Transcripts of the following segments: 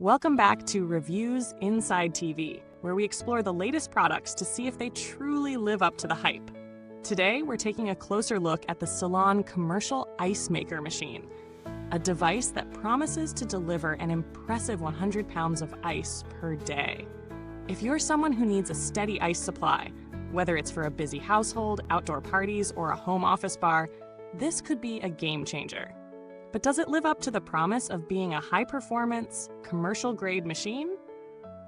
Welcome back to Reviews Inside TV, where we explore the latest products to see if they truly live up to the hype. Today, we're taking a closer look at the Silonn commercial ice maker machine, a device that promises to deliver an impressive 100 pounds of ice per day. If you're someone who needs a steady ice supply, whether it's for a busy household, outdoor parties, or a home office bar, this could be a game changer. But does it live up to the promise of being a high-performance, commercial-grade machine?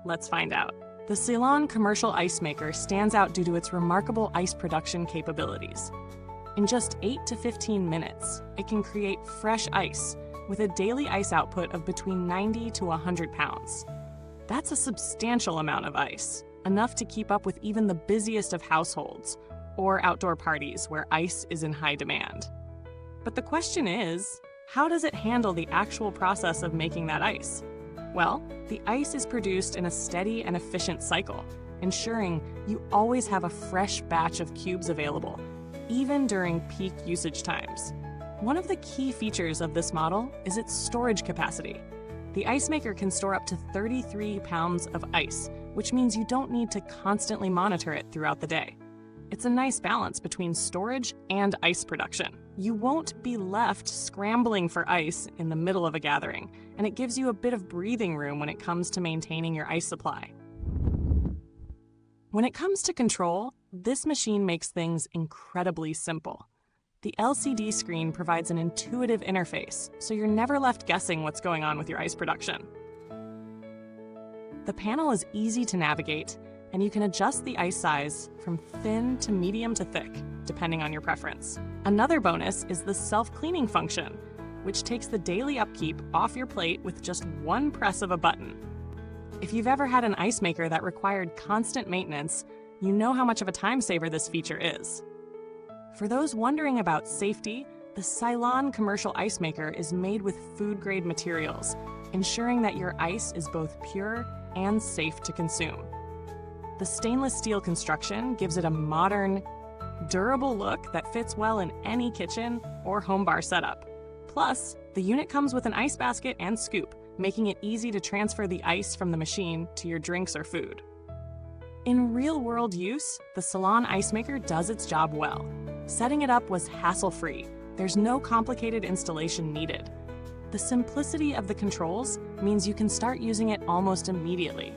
Let's find out. The Silonn commercial ice maker stands out due to its remarkable ice production capabilities. In just 8 to 15 minutes, it can create fresh ice with a daily ice output of between 90 to 100 pounds. That's a substantial amount of ice, enough to keep up with even the busiest of households or outdoor parties where ice is in high demand. But the question is, how does it handle the actual process of making that ice? Well, the ice is produced in a steady and efficient cycle, ensuring you always have a fresh batch of cubes available, even during peak usage times. One of the key features of this model is its storage capacity. The ice maker can store up to 33 pounds of ice, which means you don't need to constantly monitor it throughout the day. It's a nice balance between storage and ice production. You won't be left scrambling for ice in the middle of a gathering, and it gives you a bit of breathing room when it comes to maintaining your ice supply. When it comes to control, this machine makes things incredibly simple. The LCD screen provides an intuitive interface, so you're never left guessing what's going on with your ice production. The panel is easy to navigate, and you can adjust the ice size from thin to medium to thick, depending on your preference. Another bonus is the self-cleaning function, which takes the daily upkeep off your plate with just one press of a button. If you've ever had an ice maker that required constant maintenance, you know how much of a time saver this feature is. For those wondering about safety, the Silonn commercial ice maker is made with food-grade materials, ensuring that your ice is both pure and safe to consume. The stainless steel construction gives it a modern, durable look that fits well in any kitchen or home bar setup. Plus, the unit comes with an ice basket and scoop, making it easy to transfer the ice from the machine to your drinks or food. In real-world use, the Silonn ice maker does its job well. Setting it up was hassle-free. There's no complicated installation needed. The simplicity of the controls means you can start using it almost immediately.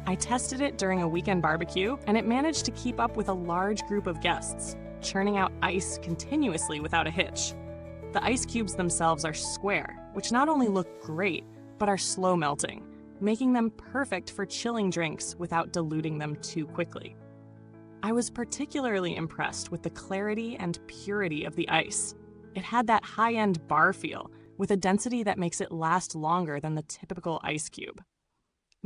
I tested it during a weekend barbecue, and it managed to keep up with a large group of guests, churning out ice continuously without a hitch. The ice cubes themselves are square, which not only look great, but are slow melting, making them perfect for chilling drinks without diluting them too quickly. I was particularly impressed with the clarity and purity of the ice. It had that high-end bar feel, with a density that makes it last longer than the typical ice cube.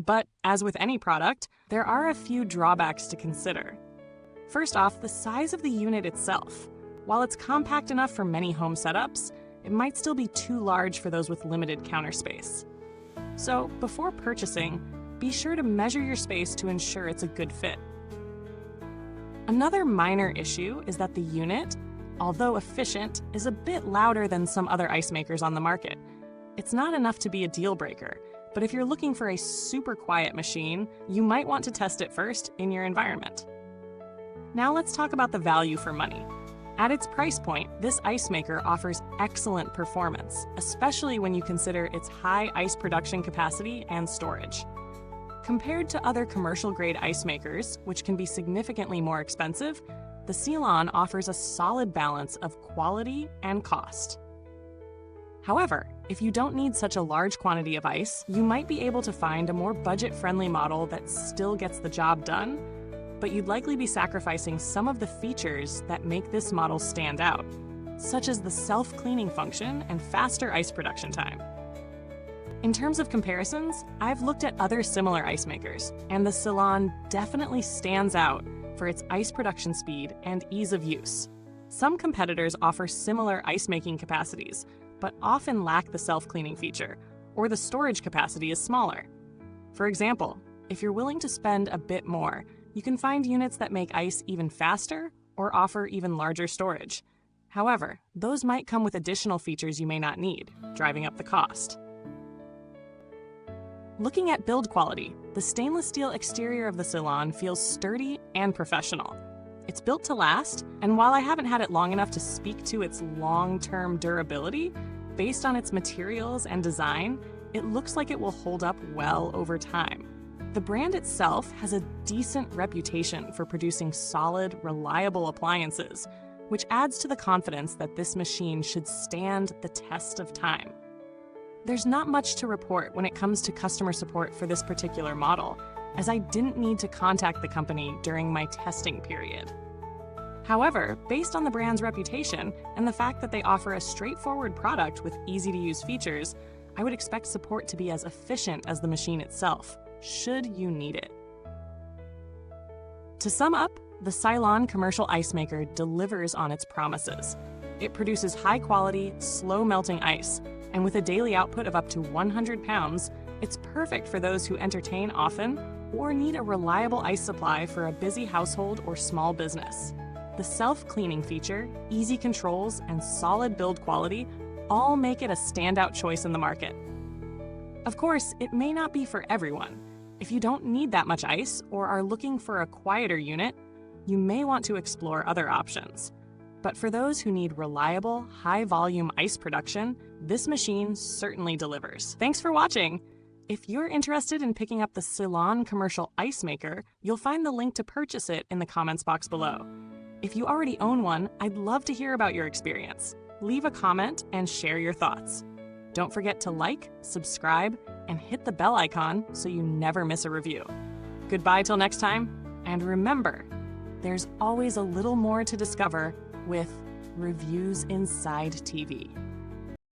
But as with any product, there are a few drawbacks to consider. First off, the size of the unit itself. While it's compact enough for many home setups, it might still be too large for those with limited counter space. So before purchasing, be sure to measure your space to ensure it's a good fit. Another minor issue is that the unit, although efficient, is a bit louder than some other ice makers on the market. It's not enough to be a deal breaker, but if you're looking for a super quiet machine, you might want to test it first in your environment. Now let's talk about the value for money. At its price point, this ice maker offers excellent performance, especially when you consider its high ice production capacity and storage. Compared to other commercial-grade ice makers, which can be significantly more expensive, the Silonn offers a solid balance of quality and cost. However, if you don't need such a large quantity of ice, you might be able to find a more budget-friendly model that still gets the job done, but you'd likely be sacrificing some of the features that make this model stand out, such as the self-cleaning function and faster ice production time. In terms of comparisons, I've looked at other similar ice makers, and the Silonn definitely stands out for its ice production speed and ease of use. Some competitors offer similar ice-making capacities, but often lack the self-cleaning feature, or the storage capacity is smaller. For example, if you're willing to spend a bit more, you can find units that make ice even faster or offer even larger storage. However, those might come with additional features you may not need, driving up the cost. Looking at build quality, the stainless steel exterior of the Silonn feels sturdy and professional. It's built to last, and while I haven't had it long enough to speak to its long-term durability, based on its materials and design, it looks like it will hold up well over time. The brand itself has a decent reputation for producing solid, reliable appliances, which adds to the confidence that this machine should stand the test of time. There's not much to report when it comes to customer support for this particular model, as I didn't need to contact the company during my testing period. However, based on the brand's reputation and the fact that they offer a straightforward product with easy-to-use features, I would expect support to be as efficient as the machine itself, should you need it. To sum up, the Silonn commercial ice maker delivers on its promises. It produces high-quality, slow-melting ice, and with a daily output of up to 100 pounds, it's perfect for those who entertain often or need a reliable ice supply for a busy household or small business. The self-cleaning feature, easy controls, and solid build quality all make it a standout choice in the market. Of course, it may not be for everyone. If you don't need that much ice or are looking for a quieter unit, you may want to explore other options. But for those who need reliable, high-volume ice production, this machine certainly delivers. Thanks for watching! If you're interested in picking up the Silonn commercial ice maker, you'll find the link to purchase it in the comments box below. If you already own one, I'd love to hear about your experience. Leave a comment and share your thoughts. Don't forget to like, subscribe, and hit the bell icon so you never miss a review. Goodbye till next time, and remember, there's always a little more to discover with Reviews Inside TV.